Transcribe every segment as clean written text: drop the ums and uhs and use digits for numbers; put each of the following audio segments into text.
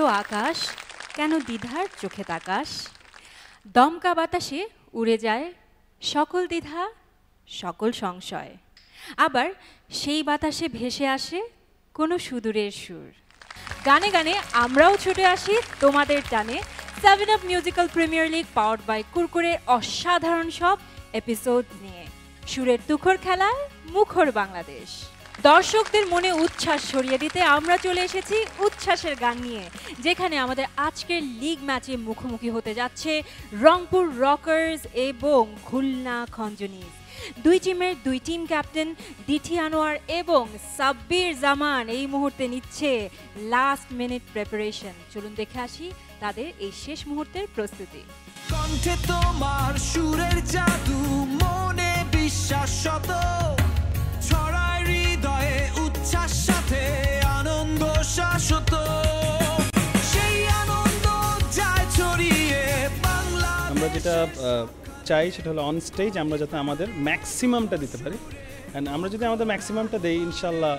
মেঘালো আকাশ কেন দ্বিধার চোখে তাকাস দমকা বাতাসে উড়ে যায় সকল দ্বিধা সকল সংশয় আবার সেই বাতাসে ভেসে আসে কোনো সুদূরের সুর গানে গানে আমরাও ছুটে আসি তোমাদের টানে 7 up musical premier league powered by Kurkure অসাধারণ সব এপিসোড নিয়ে সুরের তুখর খেলায় মুখর বাংলাদেশ দর্শকদের মনে উচ্ছ্বাস ছড়িয়ে দিতে আমরা চলে এসেছি উচ্ছ্বাসের গান নিয়ে যেখানে আমাদের আজকের লিগ ম্যাচে মুখোমুখি হতে যাচ্ছে রংপুর রকার্স এবং খুলনা খঞ্জনিজ দুই টিমের দুই টিম ক্যাপ্টেন দিঠি আনোয়ার এবং সাব্বির জামান এই মুহূর্তে নিচ্ছে লাস্ট মিনিট প্রিপারেশন চলুন দেখে আসি তাদের এই শেষ মুহূর্তের প্রস্তুতি কণ্ঠে তোমার সুরের জাদু মনে বিশ্বাস শত ছড়ায় হৃদয়ে উচ্ছ্বাস সাথে আনন্দ শাশ্বত সেই আনন্দ যায় ছড়িয়ে বাংলা আমরা যেটা চাই সেটা হলো অন স্টেজ আমরা যাতে আমাদের ম্যাক্সিমামটা দিতে পারি অ্যান্ড আমরা যদি আমাদের ম্যাক্সিমামটা দেই ইনশাল্লাহ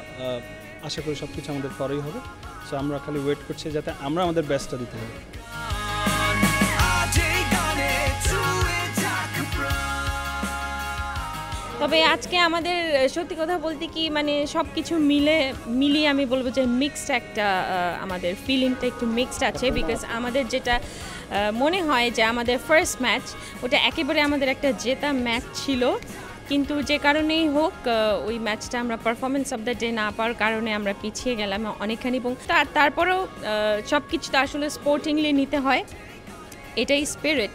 আশা করি সব কিছু আমাদের পরেই হবে সো আমরা খালি ওয়েট করছি যাতে আমরা আমাদের বেস্টটা দিতে পারি তবে আজকে আমাদের সত্যি কথা বলতে কি মানে সব কিছু মিলিয়ে আমি বলবো যে মিক্সড একটা আমাদের ফিলিংটা একটু মিক্সড আছে বিকজ আমাদের যেটা মনে হয় যে আমাদের ফার্স্ট ম্যাচ ওটা একেবারে আমাদের একটা জেতা ম্যাচ ছিল কিন্তু যে কারণেই হোক ওই ম্যাচটা আমরা পারফরমেন্স অফ দ্য ডে না পাওয়ার কারণে আমরা পিছিয়ে গেলাম অনেকখানি এবং তারপরেও সব কিছু তো আসলে স্পোর্টিংলি নিতে হয় এটাই স্পিরিট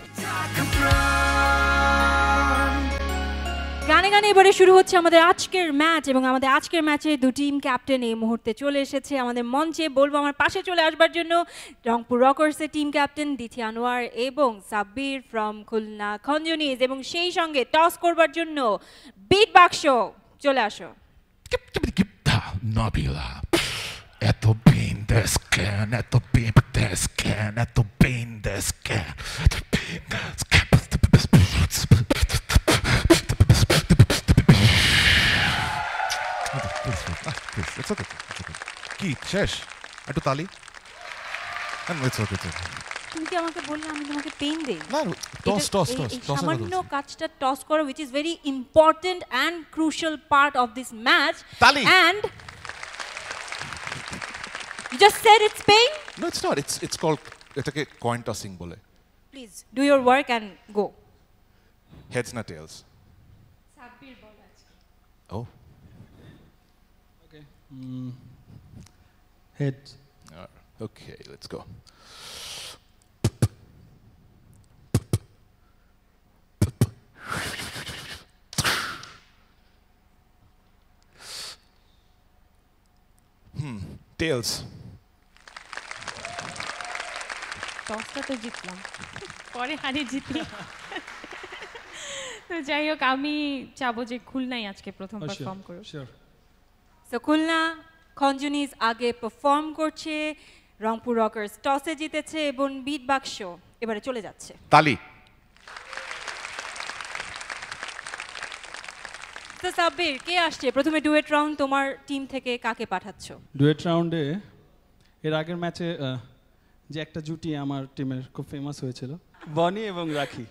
গানে গানে এবারে শুরু হচ্ছে আমাদের আজকের ম্যাচ এবং আমাদের আজকের ম্যাচে দু টিম ক্যাপ্টেন এই মুহূর্তে চলে এসেছে আমাদের মঞ্চে বলবো আমার পাশে চলে আসবার জন্য রংপুর রকার্সের টিম ক্যাপ্টেন দিঠি আনোয়ার এবং সাব্বির ফ্রম খুলনা খঞ্জনিজ এবং সেই সঙ্গে টস করবার জন্য বিট বাক্স চলে আসো Nabila এত পেইন দেশকেন এত পেইন দেশকেন এত পেইন দেশকেন কি শেষ একটু তালি তুমি কি আমাকে বললে আমি তোমাকে পেইন দেই না টস টস টস সামান্য কাজটা টস করো which is very important and crucial part of this match তালি and you just said it's pain no it's not it's called এটাকে কয়েন টসিং বলে please do your work and go heads না tails Sabbir বল আজকে oh okay head okay let's go tails টসটা তো জিতলাম পরে হারে জিতলাম তো যাই হোক আমি চাবো যে খুলনাই আজকে প্রথম পারফর্ম করো সো খুলনা খঞ্জনিজ আগে পারফর্ম করছে রংপুর রকার্স টসে জিতেছে এবং বিট বাক্স এবারে চলে যাচ্ছে তালি তো সাব্বির কে আসছে প্রথমে ডুয়েট রাউন্ড তোমার টিম থেকে কাকে পাঠাচ্ছো ডুয়েট রাউন্ডে এর আগের ম্যাচে যে একটা জুটি আমার টিমের খুব ফেমাস হয়েছিল বনি এবং রাখি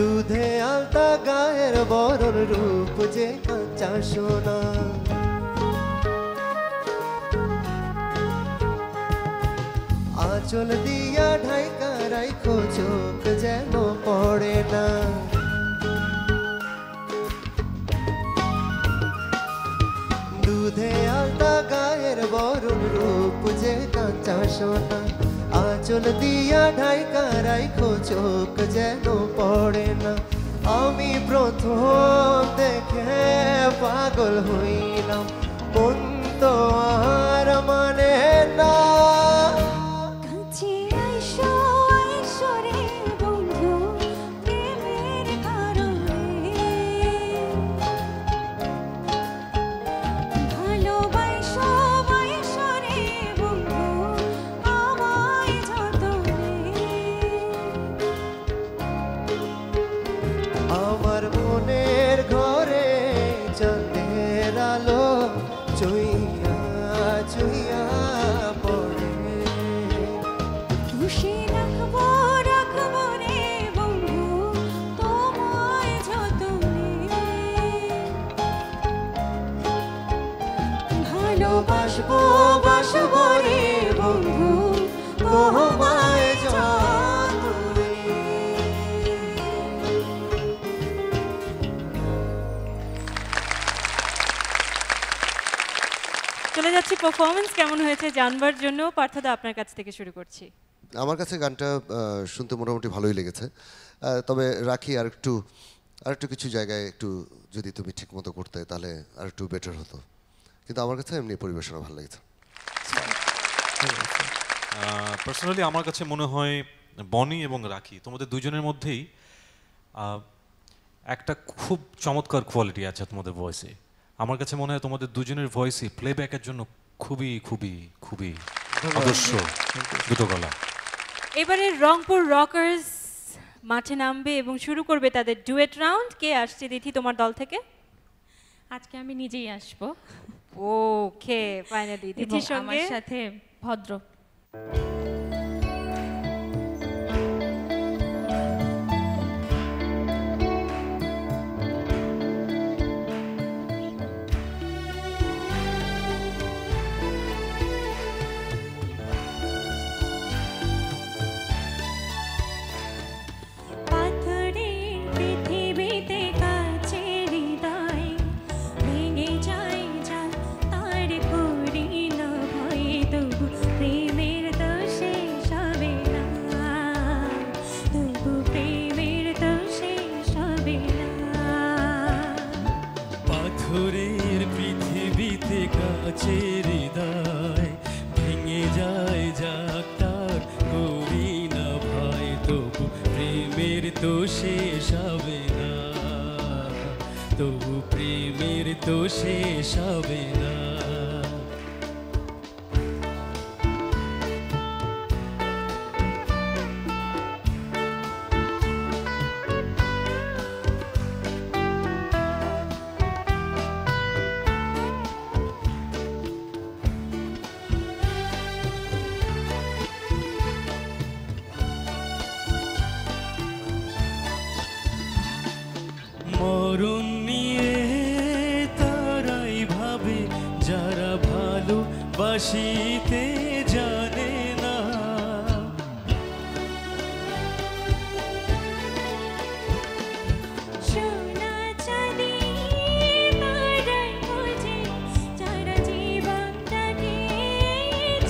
দুধে আলতা গায়ের বরণ রূপ যে কাঁচা সোনা আঁচল দিয়া ঢাইকা রাইখো চোখ যেন পড়ে না দুধে আলতা গায়ের বরণ রূপ যে কাঁচা সোনা আঁচল দিয়া ঢাইকা রাইখো চোখ যেন পড়ে না আমি প্রথম দেখে পাগল হইলাম মন তো আর মানে না আমার মনের ঘরে চাঁদের আলো চুইয়া চুইয়া পড়ে খুশি রাখবো রাখবো রে বন্ধু তোমায় যতনে ভালোবাসবো বাসবো রে বন্ধু তোমায় যতনে চলে যাচ্ছি পারফরমেন্স কেমন হয়েছে জানবার জন্য। পার্থদা আপনার কাছ থেকে শুরু করছি। আমার কাছে গানটা শুনতে মোটামুটি ভালোই লেগেছে, তবে রাখি আর একটু কিছু জায়গায় একটু যদি তুমি ঠিক মতো করতে তাহলে আর একটু বেটার হতো, কিন্তু আমার কাছে এমনি পরিবেশনা ভালো লেগেছে। পার্সোনালি আমার কাছে মনে হয় বনি এবং রাখি তোমাদের দুজনের মধ্যেই একটা খুব চমৎকার কোয়ালিটি আছে তোমাদের ভয়েসে। আমার কাছে মনে হয় তোমাদের দুজনের ভয়েসই প্লেব্যাকের জন্য খুবই খুবই খুবই আদর্শ দুটো গলা। এবারে রংপুর রকার্স মাঠে নামবে এবং শুরু করবে তাদের ডুয়েট রাউন্ড। কে আসছে দিথি তোমার দল থেকে? আজকে আমি নিজেই আসবো। ওকে, ফাইনালি দিথির সঙ্গে আমার সাথে ভদ্র। পাথরের পৃথিবীতে কাছের হৃদয় ভেঙে যায় যাক তার করি না ভয় তবু প্রেমের তো শেষ হবে না তবু প্রেমের তো শেষ হবে না মরণ নিয়ে তারাই ভাবে যারা ভালোবাসিতে জানে না সোনা চাঁদি তারাই খোঁজে যারা জীবনটাকে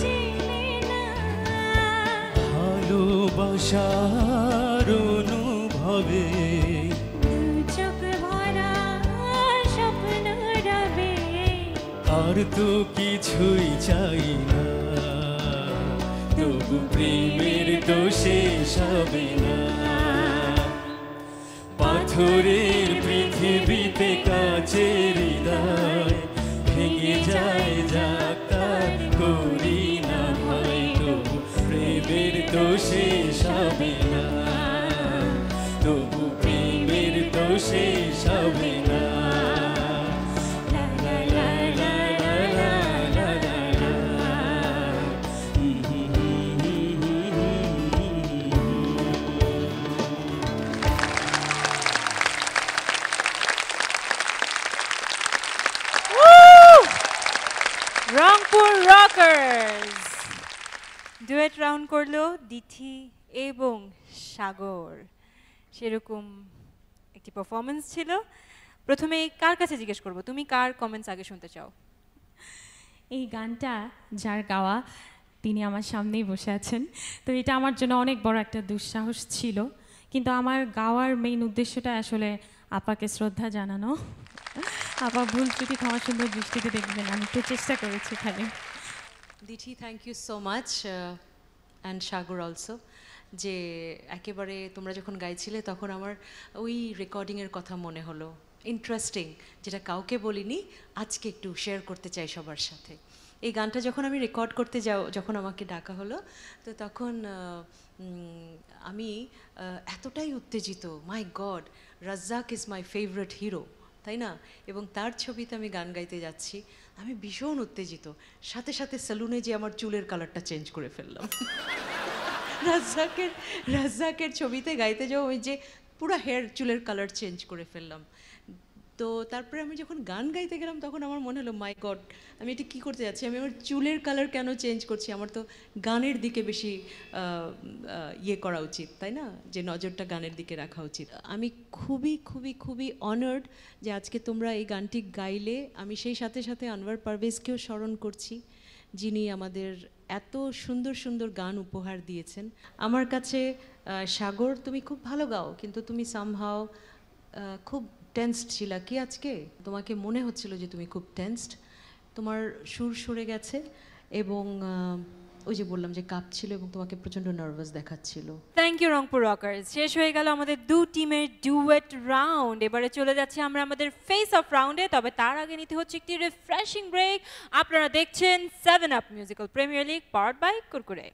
চেনে না ভালোবাসার অনুভবে চোখ ভরা স্বপ্ন রবে আর তো কিছুই চাই না তবু প্রেমের তো শেষ হবে না পাথরের পৃথিবীতে কাছের হৃদয় ভেঙে যায় যাক তার করি না ভয় তবু প্রেমের তো শেষ হবে না তবু প্রেমের তো শেষ হবে না লা লা লা লা লা লা লা লা রংপুর রকার্স ডুয়েট রাউন্ড করলো দিঠি এবং সাগর। সেরকম একটি পারফরমেন্স ছিল। প্রথমে কার কাছে জিজ্ঞেস করব, তুমি কার কমেন্টস আগে শুনতে চাও? এই গানটা যার গাওয়া তিনি আমার সামনেই বসে আছেন, তো এটা আমার জন্য অনেক বড় একটা দুঃসাহস ছিল, কিন্তু আমার গাওয়ার মেইন উদ্দেশ্যটা আসলে আপাকে শ্রদ্ধা জানানো। আপা ভুল ত্রুটি ক্ষমা সুন্দর দৃষ্টিতে দেখবেন, আমি একটু চেষ্টা করেছি খালি। Dithi, thank you so much, and Sagar also, যে একেবারে তোমরা যখন গাইছিলে তখন আমার ওই রেকর্ডিংয়ের কথা মনে হলো, ইন্টারেস্টিং, যেটা কাউকে বলিনি, আজকে একটু শেয়ার করতে চাই সবার সাথে। এই গানটা যখন আমি রেকর্ড করতে যখন আমাকে ডাকা হলো, তো তখন আমি এতটাই উত্তেজিত, my God, Razzak is my favourite hero, তাই না? এবং তার ছবিতে আমি গান গাইতে যাচ্ছি, আমি ভীষণ উত্তেজিত, সাথে সাথে সেলুনে যে আমার চুলের কালারটা চেঞ্জ করে ফেললাম। রাজ্জাকের ছবিতে গাইতে যাও, ওই যে পুরো হেয়ার চুলের কালার চেঞ্জ করে ফেললাম। তো তারপরে আমি যখন গান গাইতে গেলাম তখন আমার মনে হলো, মাই গড, আমি এটা কী করতে যাচ্ছি, আমি আমার চুলের কালার কেন চেঞ্জ করছি? আমার তো গানের দিকে বেশি ইয়ে করা উচিত, তাই না? যে নজরটা গানের দিকে রাখা উচিত। আমি খুবই খুবই খুবই অনার্ড যে আজকে তোমরা এই গানটি গাইলে। আমি সেই সাথে সাথে আনোয়ার পারভেজকেও স্মরণ করছি, যিনি আমাদের এত সুন্দর সুন্দর গান উপহার দিয়েছেন। আমার কাছে সাগর, তুমি খুব ভালো গাও, কিন্তু তুমি সামহাও খুব টেন্সড ছিলা কি আজকে? তোমাকে মনে হচ্ছিল যে তুমি খুব টেন্সড, তোমার সুর সরে গেছে, এবং ওই যে বললাম যে কাঁপছিল, এবং তোমাকে প্রচণ্ড নার্ভাস দেখাচ্ছিল। Thank you Rangpur rockers. শেষ হয়ে গেল আমাদের দু টিমের ডুয়েট রাউন্ড। এবারে চলে যাচ্ছি আমরা আমাদের ফেস অফ রাউন্ডে, তবে তার আগে নিতে হচ্ছে একটি রিফ্রেশিং ব্রেক। আপনারা দেখছেন 7up musical premier league powered by Kurkure.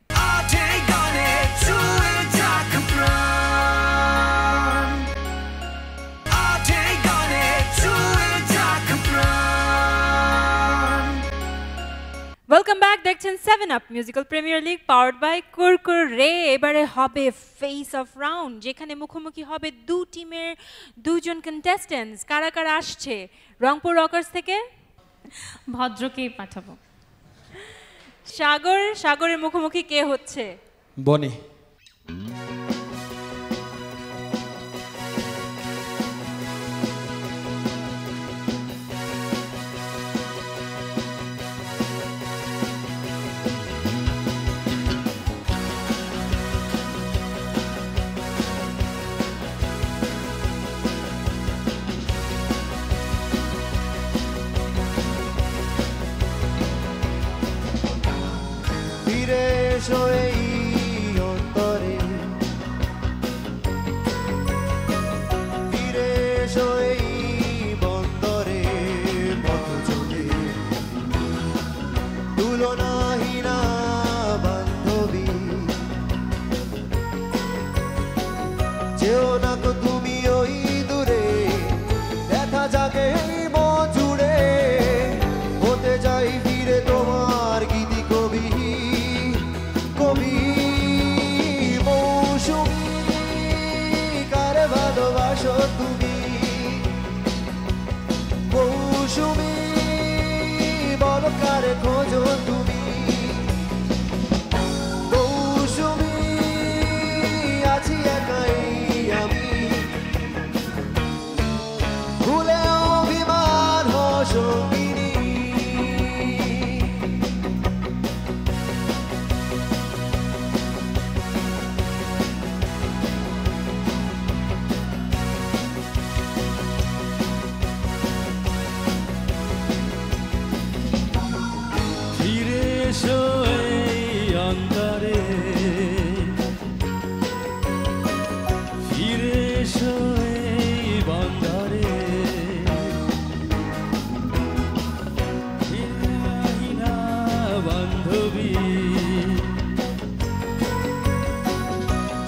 Welcome back, দেখছেন 7up musical premier league powered by Kurkure. এবারে হবে ফেস অফ রাউন্ড, যেখানে মুখোমুখি হবে দু টিমের দুজন কন্টেস্ট্যান্টস। কারা কারা আসছে? রংপুর রকার্স থেকে ভদ্রকেই পাঠাবো। সাগরের মুখোমুখি কে হচ্ছে? বনি। ফিরে এসো এই অন্তরে, ফিরে এসো এই বন্দরে, পথ চলে তুলনাহীনা বান্ধবী, যেও না গো তুমি ওই দূরে, দেখা জাগে মন জুড়ে, হতে যাই ফিরে তোমার গীতি কবি, কবি মৌসুমী, কারে ভালোবাসো তুমি, মৌসুমী বলো কারে খোঁজো তুমি, মৌসুমী আছি একাই আমি, ভুলে অভিমান সঙ্গিনী, ফিরে এসো এই অন্তরে, ফিরে এসো এই বন্দরে, ফিরহিনা বান্ধবী,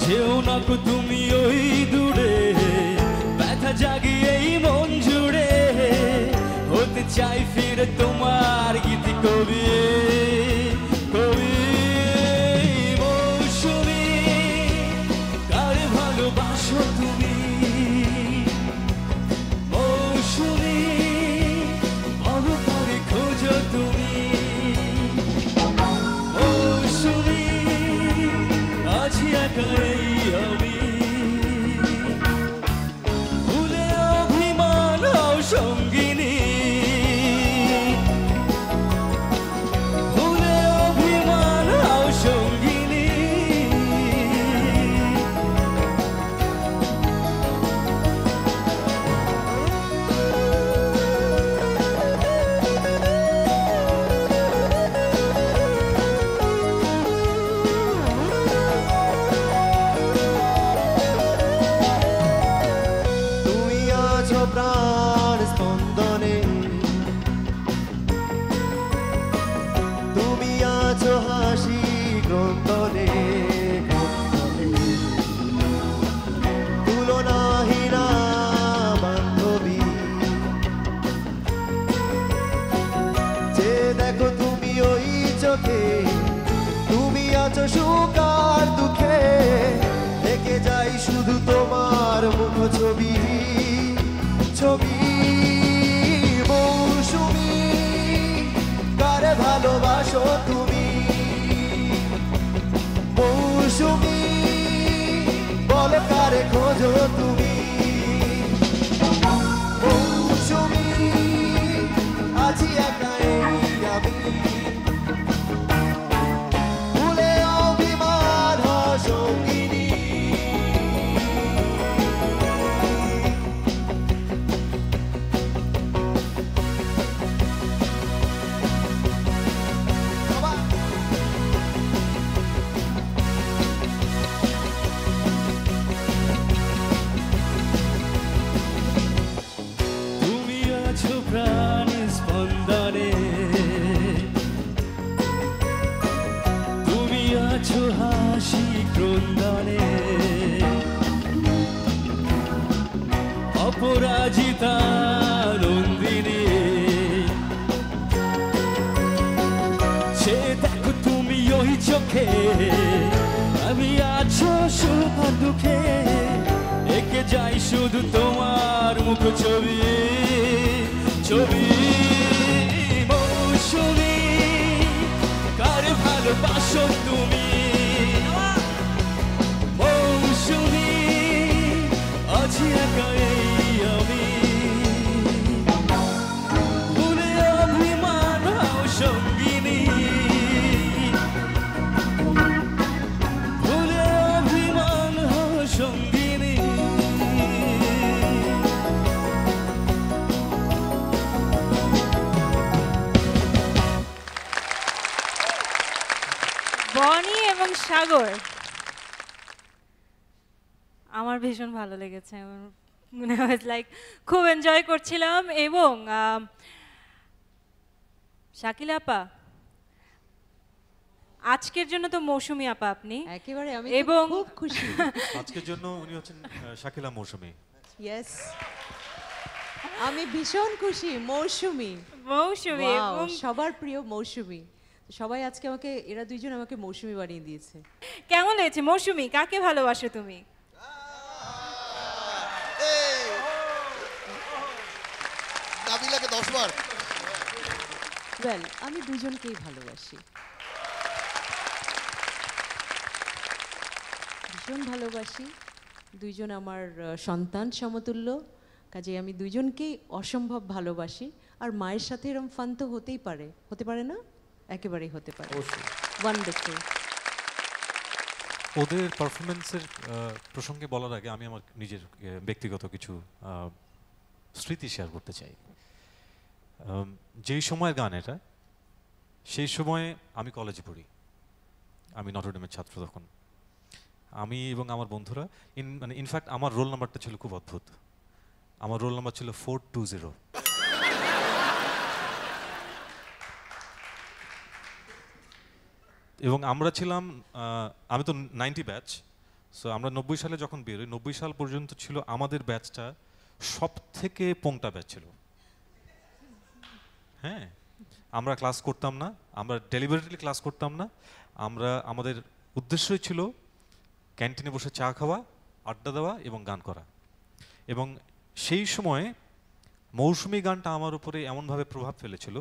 যেও না গো তুমি ওই দূরে, ব্যথা জাগিয়ে এই মন জুড়ে, হতে চাই ফিরে তোমার গীতি কবি, কবি মৌসুমী, কারে ভালোবাসো তুমি, মৌসুমী বলো কারে খোঁজো তুমি, ক্রন্দনে তুলনাহীনা বান্ধবী যে দেখো তুমি ওই চোখে তুমি আছো সুখ আর দুঃখে থেকে যাই শুধু তোমার মুখ ছবি ছবি মৌসুমী কারে ভালোবাসো তুমি মৌসুমী বলো কারে খোঁজো তুমি মৌসুমী আছি একা এই আমি ভুলে অভিমান হও সঙ্গিনী তুমি আছো প্রাণ স্পন্দনে তুমি আছো হাসি ক্রন্দনে অপরাজিতা নন্দিনী সে দেখো তুমি ওই চোখে আমি আছো সুখ আর দুঃখে একে যাই শুধু তোমার মুখ ছবি ছবি মৌসুমী কারে ভালোবাসো তুমি মৌসুমী আছি একা এই আমি ভুলে অভিমান হও সঙ্গিনী ভুলে অভিমান হও সঙ্গিনী বনি এবং সাগর আমার ভীষণ ভালো লেগেছে লাইক খুব এনজয় করছিলাম এবং শাকিলা আপা আজকের জন্য তো মৌসুমী আপা আপনি একেবারে আমি এবং খুব খুশি আজকের জন্য উনি হচ্ছেন শাকিলা মৌসুমী ইয়েস আমি ভীষণ খুশি মৌসুমী মৌসুমী Wow, এবং সবার প্রিয় মৌসুমী সবাই আজকে আমাকে এরা দুইজন আমাকে মৌসুমী বানিয়ে দিয়েছে কেমন হয়েছে মৌসুমী কাকে ভালোবাসো তুমি নাবিলাকে 10 বার ওয়েল আমি দুজনকেই ভালোবাসি ভীষণ ভালোবাসি দুইজন আমার সন্তান সমতুল্য কাজে আমি দুইজনকেই অসম্ভব ভালোবাসি আর মায়ের সাথে এরকম ফান তো হতেই পারে হতে পারে না একেবারেই হতে পারে ওয়ান্ডারফুল ওদের পারফরমেন্সের প্রসঙ্গে বলার আগে আমি আমার নিজের ব্যক্তিগত কিছু স্মৃতি শেয়ার করতে চাই যেই সময়ের গান এটা সেই সময়ে আমি কলেজে পড়ি আমি নটরডেমের ছাত্র তখন আমি এবং আমার বন্ধুরা মানে ইনফ্যাক্ট আমার রোল নাম্বারটা ছিল খুব অদ্ভুত আমার রোল নাম্বার ছিল 420 এবং আমরা ছিলাম আমি তো 90 ব্যাচ সো আমরা 90 সালে যখন বেরোই 90 সাল পর্যন্ত ছিল আমাদের ব্যাচটা সব থেকে পোংটা ব্যাচ ছিল হ্যাঁ আমরা ক্লাস করতাম না আমরা ডেলিভারিলি ক্লাস করতাম না আমরা আমাদের উদ্দেশ্যই ছিল ক্যান্টিনে বসে চা খাওয়া আড্ডা দেওয়া এবং গান করা এবং সেই সময়ে মৌসুমী গানটা আমার উপরে এমনভাবে প্রভাব ফেলেছিল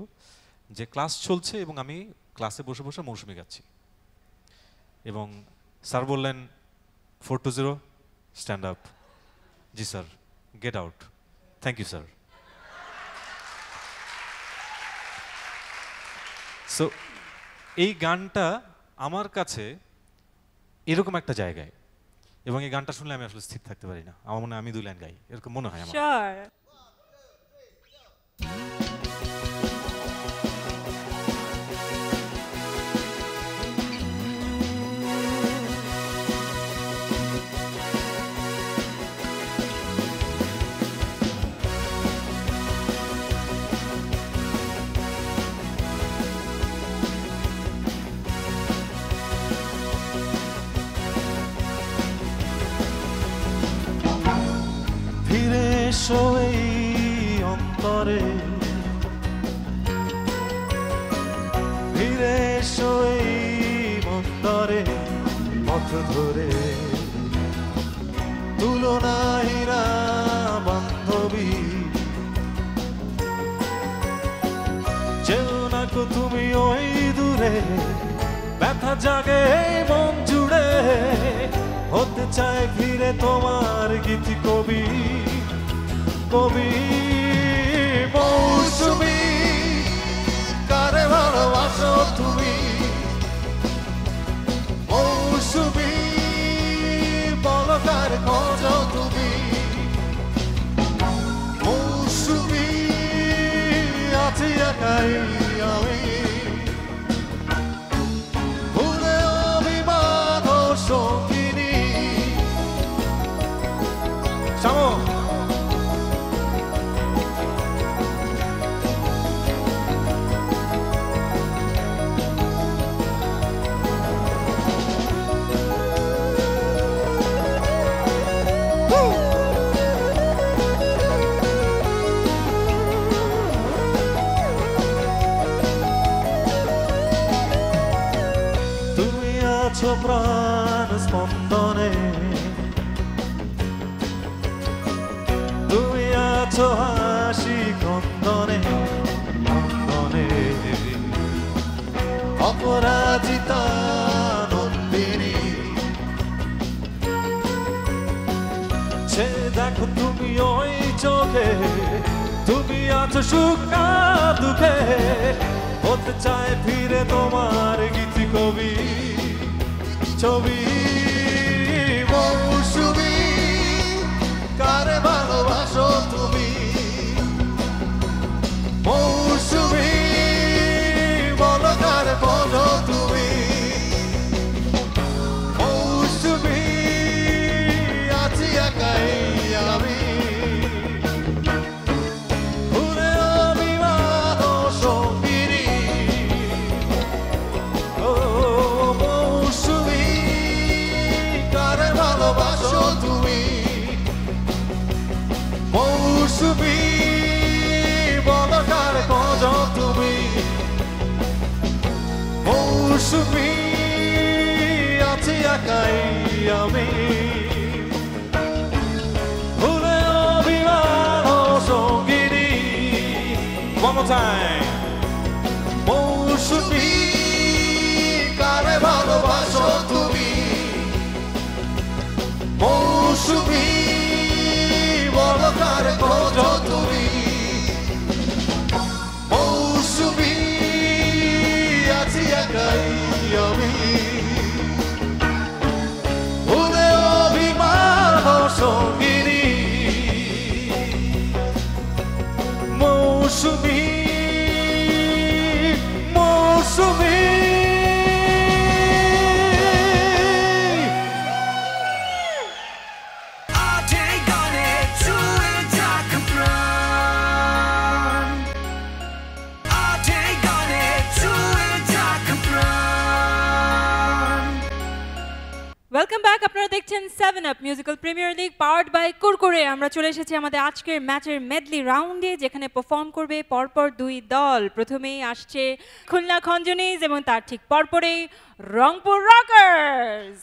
যে ক্লাস চলছে এবং আমি ক্লাসে বসে বসে মৌসুমী গাচ্ছি এবং স্যার বললেন 420 stand up ji sir get out thank you sir so এই গানটা আমার কাছে এরকম একটা জায়গায় এবং এই গানটা শুনলে আমি আসলে স্থির থাকতে পারি না আমার মনে হয় আমি 2 লাইন গাই এরকম মনে হয় আমার এসো এই অন্তরে, ফিরে এসো এই মন্তরে, পথ ধরে তুলনাহীরা বান্ধবী, যেও না কো তুমি ওই দূরে, ব্যথা জাগে এই মন জুড়ে, হতে চায় ফিরে তোমার গীতি কবি, কবি মৌসুমী, কারে ভালোবাসো তুমি মৌসুমী, বলো কার খোঁজো তুমি মৌসুমী, আছি একাই আমি, ভুলে অভিমান ও সঙ্গিনী। শামু প্রাণ স্পন্দনে, তুমি আছো হাসি কন্দনে, কন্দনে অপরাজিতা নন্দিনী, সে দেখো তুমি ওই চোখে, তুমি আছো সুখ দুঃখে, হতে চায় ফিরে তোমার গীতি কবি, ছবি মৌসুমী, কারে ভালোবাসো তুমি মৌসুমী, বলো কারে বোঝো তুমি মৌসুমী, আছি একাই আমি, ভুলে অভিমান ও সঙ্গিনী, ও মৌসুমী, কারে ভালোবাসো তুমি মৌসুমী, বলো কারে খোঁজো তুমি মৌসুমী, আছি একাই আমি, ভুলে অভিমান ও সঙ্গিনী। One more time. মৌসুমী, কারে ভালোবাসো তুমি মৌসুমী, বলো কারে খোঁজো তুমি মৌসুমী, আছি একাই আমি, ভুলে অভিমান ও সঙ্গিনী মৌসুমী, মৌসুমী। ওয়েলকাম ব্যাক, আপনারা দেখছেন 7up musical premier league powered by Kurkure. আমরা চলে এসেছি আমাদের আজকের ম্যাচের মেডলি রাউন্ডে, যেখানে পারফর্ম করবে পরপর দুই দল। প্রথমেই আসছে খুলনা খঞ্জনিজ এবং তার ঠিক পরপরেই রংপুর রকার্স।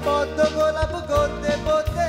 পদ্ম গোলাপ গদ্যে পদ্যে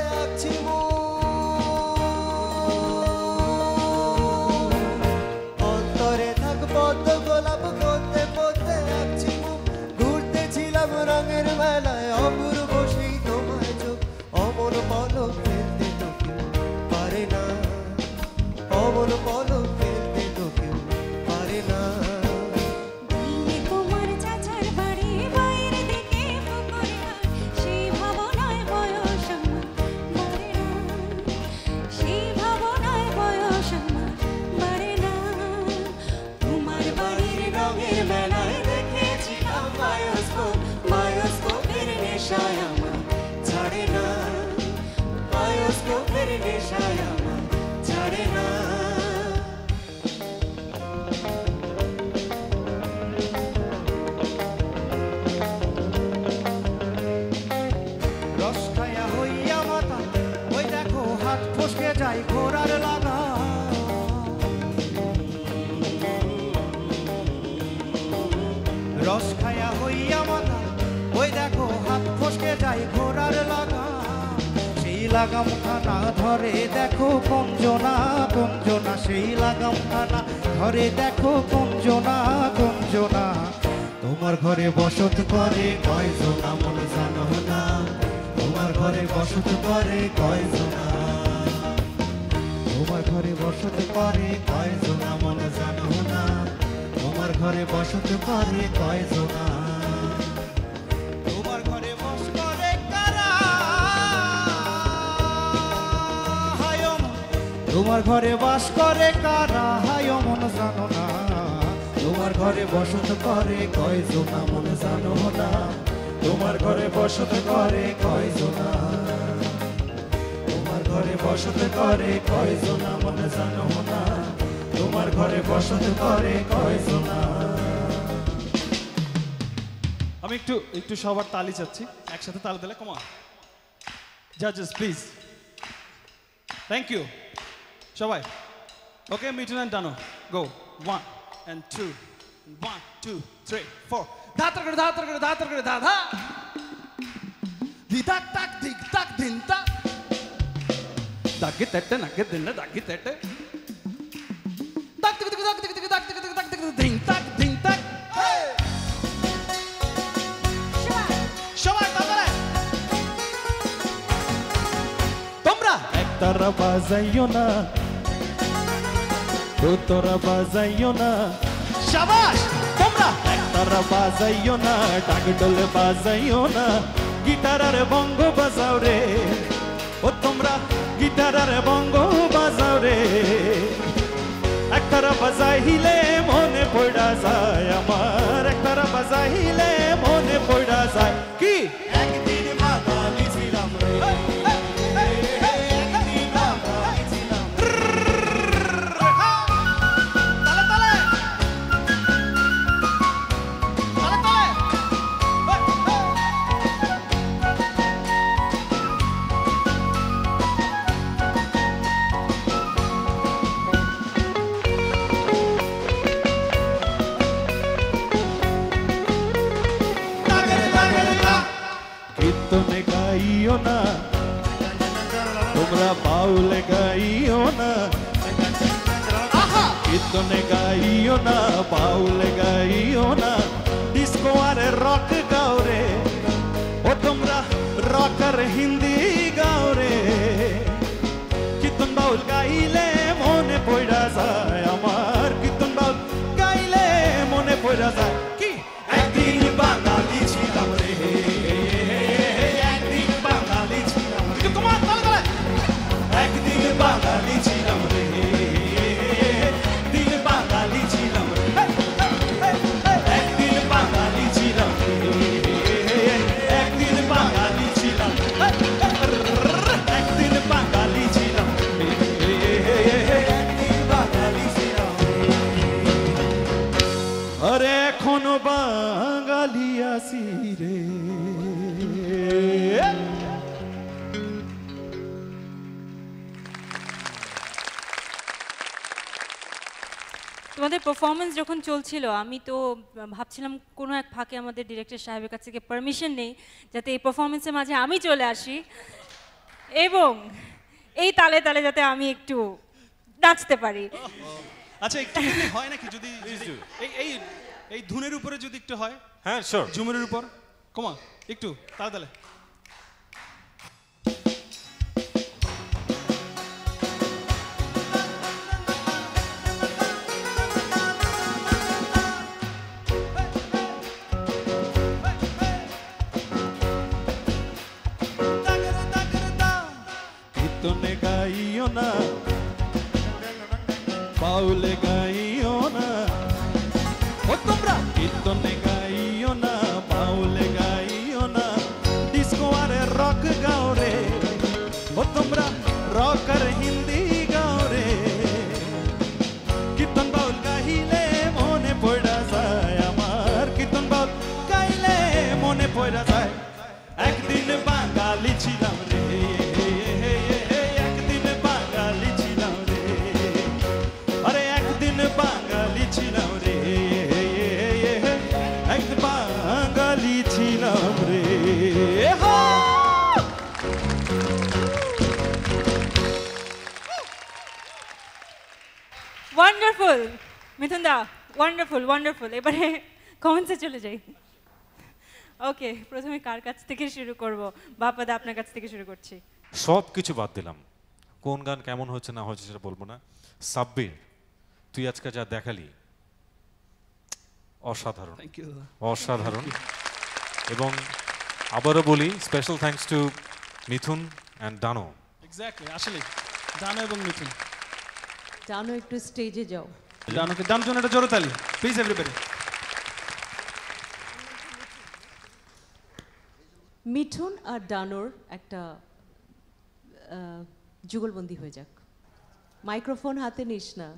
নেশায় আমার ছাড়ে না রস খায়া হইয়া মাতা ওই দেখো হাত ফসকে যায় ঘোড়ার লাগা রস খায়া হইয়া মাতা ওই দেখো হাত ফসকে যায় ঘোড়ার লাগা সেই লাগাম খানা ধরে দেখো কঞ্জনা কঞ্জনা সেই লাগাম খানা ধরে দেখো কঞ্জনা কঞ্জনা তোমার ঘরে বসত করে কয়জনা মন জানো না তোমার ঘরে বসত করে কয়জনা তোমার ঘরে বসত করে কয়জনা মন জানো না তোমার ঘরে বসত করে কয়জনা তোমার ঘরে বস করে কারা হায় মন তোমার ঘরে বাস করে কারা হায় মন জানো না তোমার ঘরে বসত করে কয়জনা মন জানো না তোমার ঘরে বসত করে কয়জনা তোমার ঘরে বসত করে কয়জনা মন জানো না তোমার ঘরে বসত করে কয়জনা আমি একটু সবার তালি চাচ্ছি একসাথে তালি দিলে কমা জাজেস প্লিজ থ্যাংক ইউ সবাই ওকে মিঠুন এন্ড ডানো গো 1 and 2 1 2 3 4 ধাতর করে ধা ধা দি তাক তাক দিক তাক দিন তা দাগে তেটে নাগে দিন দাগে তেটে দাগ দিক দাগ দিক দাগ দিক দাগ দিক দিন তাক সবাই তাহলে তোমরা একতারা বাজাইও না তোরা বাজাইও না শাবাশ তোমরা একতারা বাজাইও না ডাক ডোল বাজাইও না গিটার আর বঙ্গ বাজাও রে ও তোমরা গিটার আর বঙ্গ বাজাও রে একতারা বাজাইলে মনে পড়া যায় আমার একতারা বাজাইলে মনে পড়া যায় কি একদিন বাঙালি ছিলাম রে কীর্তনে গাইও না তোমরা বাউলে গাইও না কীর্তনে গাইও না বাউলে গাইও না ডিস্কো আর রক গাও রে ও তোমরা রক আর হিন্দি গাও রে কীর্তন বাউল গাইলে মনে পড়া যায় আমার কীর্তন বাউল গাইলে মনে পড়া যায় কি একদিন বাঙালি ছিলাম রে একদিন বাঙালি ছিলাম রে দিন বাঙালি ছিলাম রে একদিন বাঙালি ছিলাম রে একদিন বাঙালি ছিলাম একদিন বাঙালি ছিলাম একদিন বাঙালি ছিলাম আরে এখনো বাঙালি আছি রে তোমাদের পারফরমেন্স যখন চলছিল আমি তো ভাবছিলাম কোনো এক ফাঁকে আমাদের ডিরেক্টর সাহেবের কাছ থেকে পারমিশন নেই যাতে এই পারফরমেন্সের মাঝে আমি চলে আসি এবং এই তালে তালে যাতে আমি একটু নাচতে পারি। আচ্ছা একটু হয় নাকি যদি এই এই ধুনের উপরে যদি একটু হয় হ্যাঁ শিওর ঝুমুরের উপর কমা একটু তালে তালে কীর্তনে গাইও না বাউলে গাইও না ও তোমরা কীর্তনে গাইও না বাউলে গাইও না ডিস্কো আর রক গাও রে ও তোমরা রক আর বাঙালি ছিলাম রে, একদিন বাঙালি ছিলাম রে, আরে একদিন বাঙালি ছিলাম রে, একদিন বাঙালি ছিলাম রে। ওয়ান্ডারফুল মিথুন দা, ওয়ান্ডারফুল ওয়ান্ডারফুল। এবারে কমেন্টসে চলে যাই। ওকে, প্রথমে কার কাছ থেকে শুরু করব? বাপ্পাদা, আপনার কাছ থেকে শুরু করছি। সব কিছু বাদ দিলাম, কোন গান কেমন হচ্ছে না হচ্ছে সেটা বলবো না। সাব্বির, তুই আজকে যা দেখালি অসাধারণ, অসাধারণ। এবং আবারও বলি, special thanks to Mithun and ডানো। Exactly, আসলে ডানো এবং মিথুন। ডানো একটু স্টেজে যাও। ডানোকে ডান জন্য একটা জোরে তালি প্লিজ এভরিবডি। মিঠুন আর ডানোর একটা যুগলবন্দি হয়ে যাক। মাইক্রোফোন হাতে নিস না,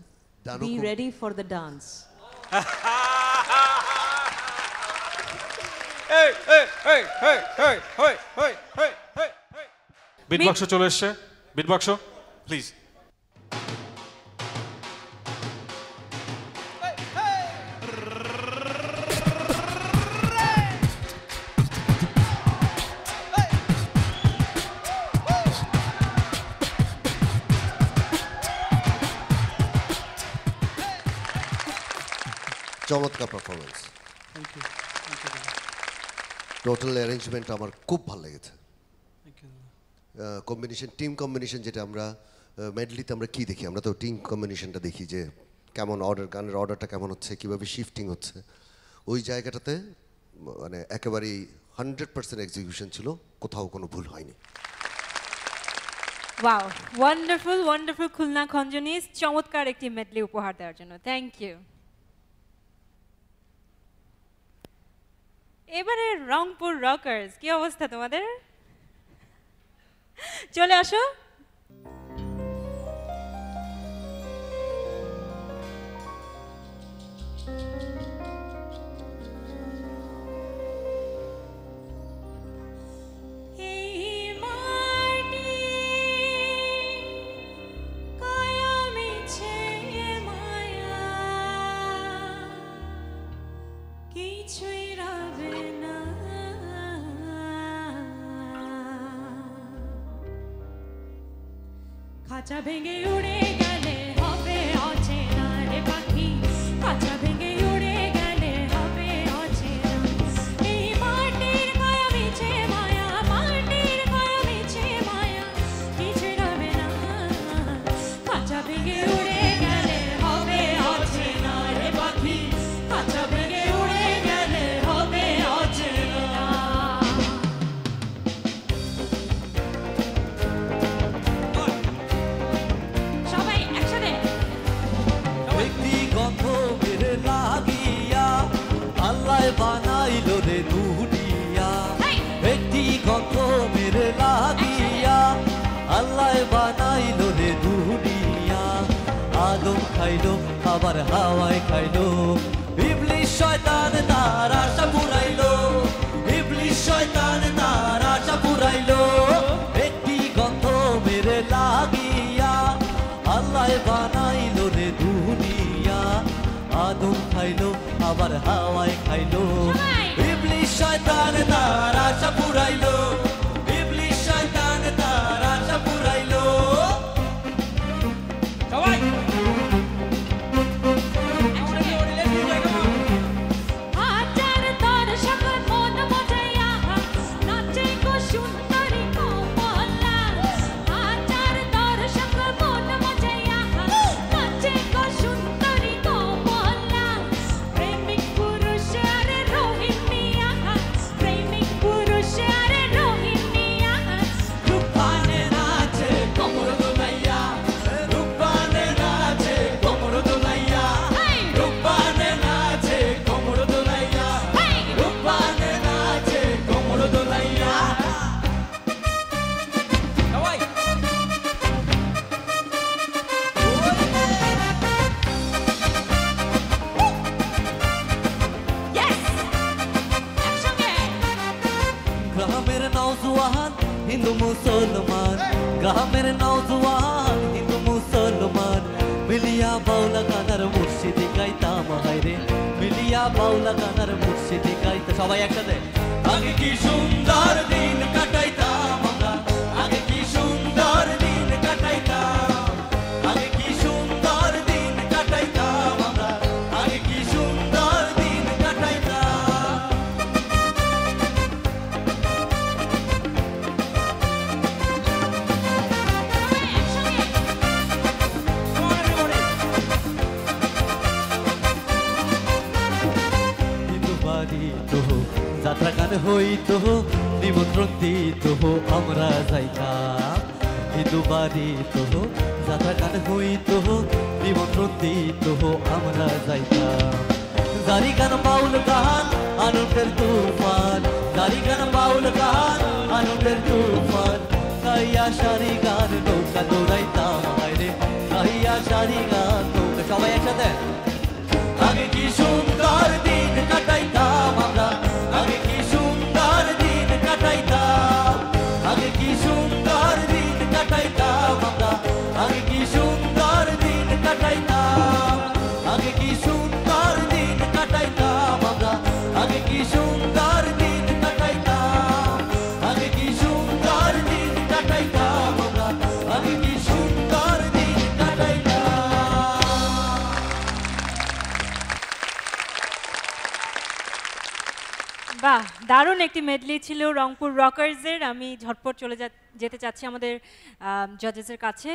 be ready for the dance. Beat বাক্স চলে এসছে, বিট বাক্স প্লিজ। চমৎকার পারফরমেন্স, টোটাল অ্যারেঞ্জমেন্ট আমার খুব ভালো লেগেছে। কম্বিনেশন, টিম কম্বিনেশন, যেটা আমরা মেডলিতে আমরা কি দেখি, আমরা তো টিম কম্বিনেশনটা দেখি যে কেমন অর্ডার, গানের অর্ডারটা কেমন হচ্ছে, কীভাবে শিফটিং হচ্ছে, ওই জায়গাটাতে মানে একেবারেই 100% এক্সিকিউশন ছিল, কোথাও কোনো ভুল হয়নি। ওয়াও, ওয়ান্ডারফুল ওয়ান্ডারফুল খুলনা খঞ্জনিস, চমৎকার একটি মেডলি উপহার দেওয়ার জন্য থ্যাংক ইউ। এবারে রংপুর রকার্স, কি অবস্থা তোমাদের? চলে আসো। খাঁচা ভেঙে উড়ে গেলে হবে অচেনা রে পাখি, খাঁচা ভেঙে উড়ে গেলে হবে অচেনা। এই মাটির গায়ে মিছে মায়া, মাটির গায়ে মিছে মায়া, কিছু রবে না। খাঁচা ভেঙে উড়ে গেলে হবে অচেনা রে পাখি, খাঁচা ভেঙে উড়ে গেলে হবে অচেনা। বানাইলো রে দুনিয়া, একটি গন্ধ মেরে লাগিয়া, আল্লাহ বানাইলো রে দুনিয়া। আদম খাইলো আবার হাওয়ায় খাইলো, ইবলিশ শয়তান তার আশা পুরাইলো, ইবলিশ শয়তান তার আশা পুরাইলো। একটি গন্ধ মেরে লাগিয়া, আল্লাহ বানাইলো রে দুনিয়া। আদম খাইলো আবার হাওয়ায় খাইলো, ইবলিশ শয়তান তার আশা পুরাইলো, ইবলিশ শয়তান তার আশা পুরাইলো। সবাই হাজার দর্শক মন মজাইয়া নাচে গো সুন্দরী কমলা, হাজার দর্শক মন মজাইয়া নাচে গো সুন্দরী কমলা। প্রেমিক পুরুষ আরে রোহিণী, প্রেমিক পুরুষ আরে রোহিণী। হিন্দু মুসলমান গ্রামের নওজোয়ান হিন্দু মুসলমান মিলিয়া বাউলা গানার মুর্শিদি গাইতাম হায়রে মিলিয়া বাউলা গানার মুর্শিদি গাইতাম সবাই একসাথে আগে কি সুন্দর দিন কাটাইতাম আমরা আগে কি সুন্দর দিন কাটাইতাম আগে কি সুন্দর দিন কাটাইতাম আমরা আগে কি সুন্দর দিন কাটাইতাম হিন্দু বাড়ি তো যাত্রা গান হইতো নিমন্ত্রণ দিত আমরা যাইতাম হিন্দু বাড়ি তো যাত্রা গান হইতো নিমন্ত্রণ দিত আমরা যাইতাম জারি গান বাউল গান আনন্দের তুফান জারি গান বাউল গান আনন্দের তুফান গাইয়া সারি গান নৌকা দৌড়াইতাম হায়রে গাইয়া সারি গান নৌকা সবাই একসাথে আগে কি সুন্দর দিন কাটাইতাম আমরা আগে কি সুন্দর দিন কাটাইতাম আগে কি সুন্দর দিন কাটাইতাম আমরা আগে কি সুন্দর দিন কাটাইতাম আগে কি সুন্দর দিন কাটাইতাম আমরা আগে কি সুন্দর দিন কাটাইতাম আগে কি সুন্দর দিন কাটাইতাম আমরা আগে কি সুন্দর দিন কাটাইতাম বাহ, দারুণ একটি মেডলি ছিল রংপুর রকার্সের। আমি ঝটপট যেতে চাচ্ছি আমাদের জাজেসের কাছে।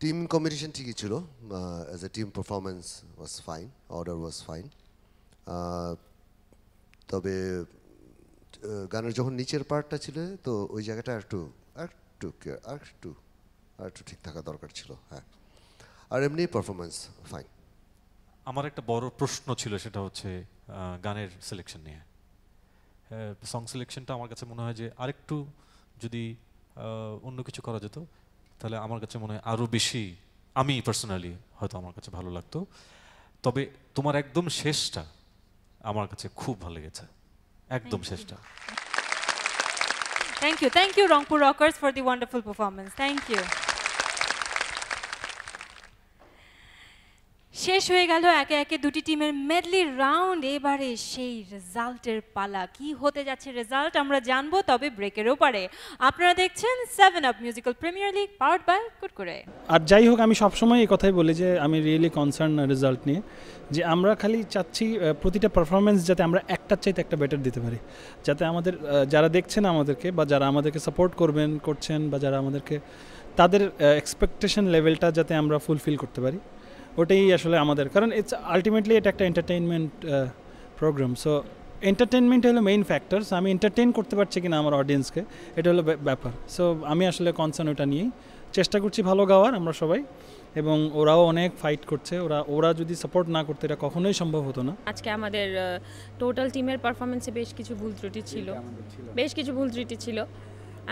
টিম কম্পিটিশন ঠিকই ছিল, as a team performance was fine, order was fine. তবে গানের যখন নিচের পার্টটা ছিল তো ওই জায়গাটা একটু ঠিক থাকা দরকার ছিল। হ্যাঁ, আর এমনি পারফরমেন্স ফাইন। আমার একটা বড় প্রশ্ন ছিল, সেটা হচ্ছে গানের সিলেকশন নিয়ে। সং সিলেকশনটা আমার কাছে মনে হয় যে আরেকটু যদি অন্য কিছু করা যেত তাহলে আমার কাছে মনে হয় আরও বেশি, আমি পার্সোনালি হয়তো আমার কাছে ভালো লাগতো। তবে তোমার একদম শেষটা আমার কাছে খুব ভালো লেগেছে, একদম শেষটা। Thank you Rangpur rockers for the wonderful performance. Thank you. শেষ হয়ে গেল একে একে দুটি টিমের মেডলি রাউন্ড। এবারে সেই রেজাল্টের পালা। কি হতে যাচ্ছে রেজাল্ট আমরা জানবো, তবে ব্রেকেরও পারে। আপনারা দেখছেন 7 up musical premier league powered by Kurkure. আর যাই হোক, আমি সবসময় এই কথাই বলি যে আমি রিয়েলি কনসার্ন রেজাল্ট নিয়ে, যে আমরা খালি চাচ্ছি প্রতিটা পারফরমেন্স যাতে আমরা একটার চাইতে একটা বেটার দিতে পারি, যাতে আমাদের যারা দেখছেন আমাদেরকে বা যারা আমাদেরকে সাপোর্ট করছেন বা যারা আমাদেরকে, তাদের এক্সপেকটেশন লেভেলটা যাতে আমরা ফুলফিল করতে পারি, ওটাই আসলে আমাদের। কারণ আলটিমেটলি এটা একটা এন্টারটেইনমেন্ট প্রোগ্রাম। সো এন্টারটেনমেন্ট হলো মেইন ফ্যাক্টর। সো আমি এন্টারটেইন করতে পারছি কিনা আমার অডিয়েন্সকে, এটা হলো ব্যাপার। সো আমি আসলে কনসার্ন ওটা নিয়েই চেষ্টা করছি ভালো গাওয়ার আমরা সবাই, এবং ওরাও অনেক ফাইট করছে। ওরা যদি সাপোর্ট না করতে এটা কখনোই সম্ভব হতো না। আজকে আমাদের টোটাল টিমের পারফরমেন্সে বেশ কিছু ভুল ত্রুটি ছিল।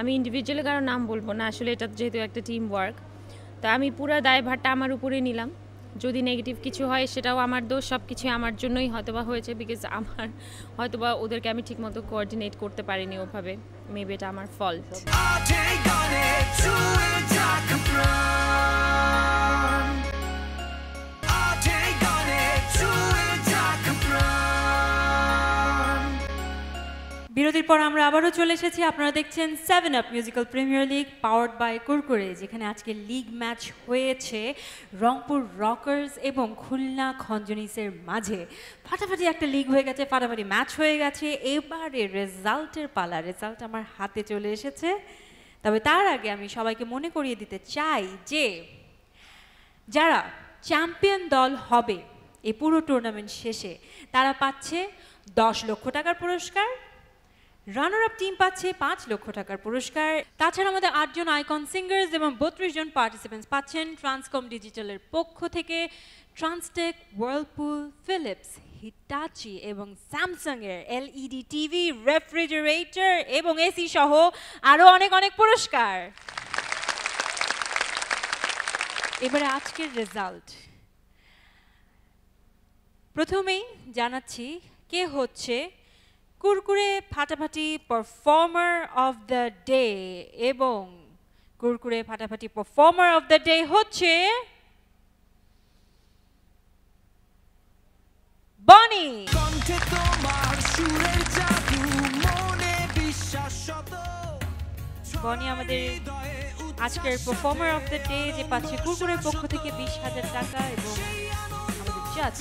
আমি ইন্ডিভিজুয়ালি কারো নাম বলবো না, আসলে এটা যেহেতু একটা টিম ওয়ার্ক, তা আমি পুরো দায়ভারটা আমার উপরে নিলাম। যদি নেগেটিভ কিছু হয় সেটাও আমার দোষ, সব কিছুই আমার জন্যই হয়তোবা হয়েছে, বিকজ আমার হয়তোবা ওদেরকে আমি ঠিকমতো কোঅর্ডিনেট করতে পারিনি ওভাবে। মেবি এটা আমার ফল্ট। বিরতির পর আমরা আবারও চলে এসেছি। আপনারা দেখছেন 7 up musical premier league powered by Kurkure, যেখানে আজকে লিগ ম্যাচ হয়েছে রংপুর রকার্স এবং খুলনা খঞ্জনিসের মাঝে। ফাটাফাটি একটা লিগ হয়ে গেছে, ফাটাফাটি ম্যাচ হয়ে গেছে। এবারে রেজাল্টের পালা। রেজাল্ট আমার হাতে চলে এসেছে। তবে তার আগে আমি সবাইকে মনে করিয়ে দিতে চাই যে যারা চ্যাম্পিয়ন দল হবে এই পুরো টুর্নামেন্ট শেষে, তারা পাচ্ছে 10 লক্ষ টাকার পুরস্কার। রানার আপ টিম পাচ্ছে 5 লক্ষ টাকার পুরস্কার। তাছাড়া আমাদের 8 জন আইকন সিঙ্গার্স এবং 32 জন পার্টিসিপেন্টস পাচ্ছেন ট্রান্সকম ডিজিটালের পক্ষ থেকে ট্রান্সটেক, ওয়ার্লপুল, ফিলিপস, হিটাচি এবং স্যামসাং এর এলইডি টিভি, রেফ্রিজারেটর এবং এসি সহ আরও অনেক অনেক পুরস্কার। এবারে আজকের রেজাল্ট। প্রথমেই জানাচ্ছি কে হচ্ছে কুরকুরে ফাটাফাটি পারফর্মার অফ দ্য ডে, এবং কুরকুরে ফাটাফাটি পারফর্মার অফ দ্য ডে হচ্ছে বনি। বনি আমাদের আজকের পারফর্মার অফ দ্য ডে, যে পাচ্ছে কুরকুরের পক্ষ থেকে 20,000 টাকা, এবং আমাদের জাজ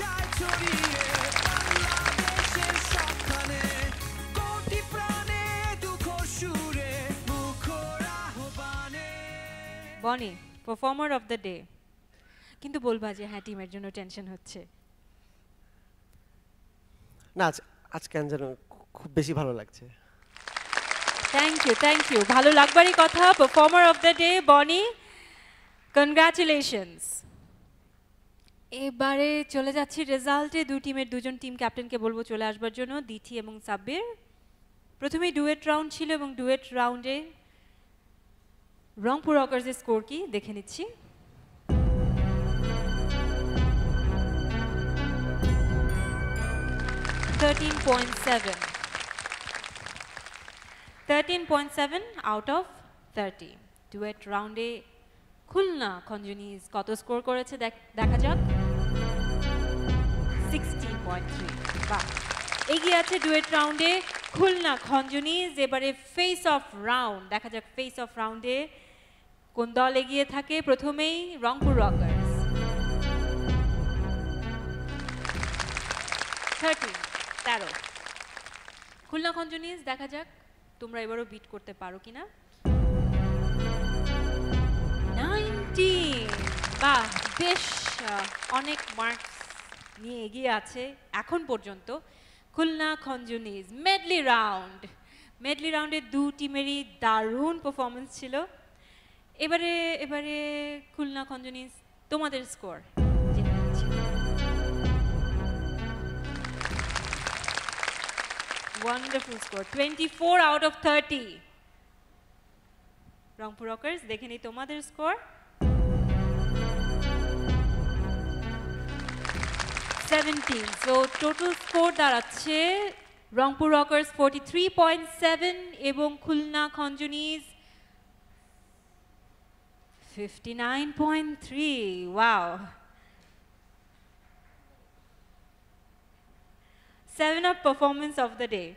বনি পারফর্মার অফ দ্য ডে। কিন্তু বলবা যে হ্যাঁ টিমের জন্য টেনশন হচ্ছে। না, আজকে যেন খুব বেশি ভালো লাগছে। থ্যাংক ইউ, ভালো লাগবারই কথা। পারফর্মার অফ দ্য ডে বনি, কনগ্রাচুলেশনস। এবারে চলে যাচ্ছি রেজাল্টে। দুজন টিম ক্যাপ্টেনকে বলবো চলে আসবার জন্য, দিথি এবং সাব্বির। প্রথমেই ডুয়েট রাউন্ড ছিল, এবং ডুয়েট রাউন্ডে রংপুর রকার্সের স্কোর কি দেখে নিচ্ছি। $13.7 out of 30। ডুয়েট রাউন্ডে খুলনা খঞ্জনিজ কত স্কোর করেছে দেখা যাক। 16.3। বাহ, এগিয়ে আছে ডুয়েট রাউন্ডে খুলনা খঞ্জনিজ। এবারে ফেস অফ রাউন্ড দেখা যাক, ফেস অফ রাউন্ডে কোন দল এগিয়ে থাকে। প্রথমেই রংপুর রকার্স 13। খুলনা খঞ্জনিজ দেখা যাক তোমরা এবারও বিট করতে পারো কিনা। 19। বাহ, বেশ অনেক মার্কস নিয়ে এগিয়ে আছে এখন পর্যন্ত খুলনা খঞ্জনিজ। মেডলি রাউন্ডে দু টিমেরই দারুণ পারফরমেন্স ছিল। এবারে খুলনা খঞ্জনিজ তোমাদের score. Wonderful score, 24 out of 30। Rangpur Rockerz দেখে নিই তোমাদের স্কোর। 17। সো টোটাল স্কোর দাঁড়াচ্ছে রংপুর রকার্স 43.7 এবং খুলনা খঞ্জনিজ 59.3। Wow, 7-up performance of the day।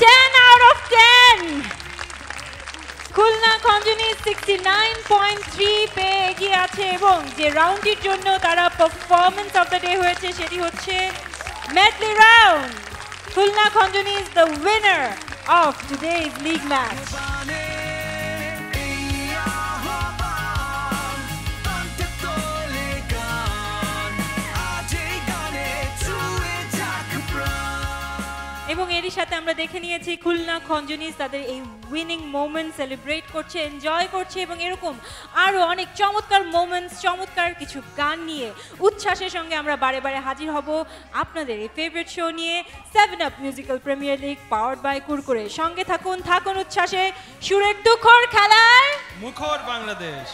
10 out of 10। Khulna খঞ্জনিজ 69.3 পেয়ে এগিয়ে আছে, এবং যে রাউন্ডটির জন্য তারা পারফরমেন্স অফ দ্য ডে হয়েছে সেটি হচ্ছে মেডলি রাউন্ড। খুলনা খঞ্জনিজ the winner of today's league match। এবং এরই সাথে আমরা দেখে নিয়েছি খুলনা খঞ্জনিজ তাদের এই উইনিং মোমেন্ট সেলিব্রেট করছে, এনজয় করছে, এবং এরকম আরও অনেক চমৎকার মোমেন্টস, চমৎকার কিছু গান নিয়ে উচ্ছ্বাসের সঙ্গে আমরা বারে বারে হাজির হব আপনাদের এই ফেভারিট শো নিয়ে 7-up musical premier league powered by Kurkure. সঙ্গে থাকুন উচ্ছ্বাসে, সুরের তুখর খেলায় মুখর বাংলাদেশ।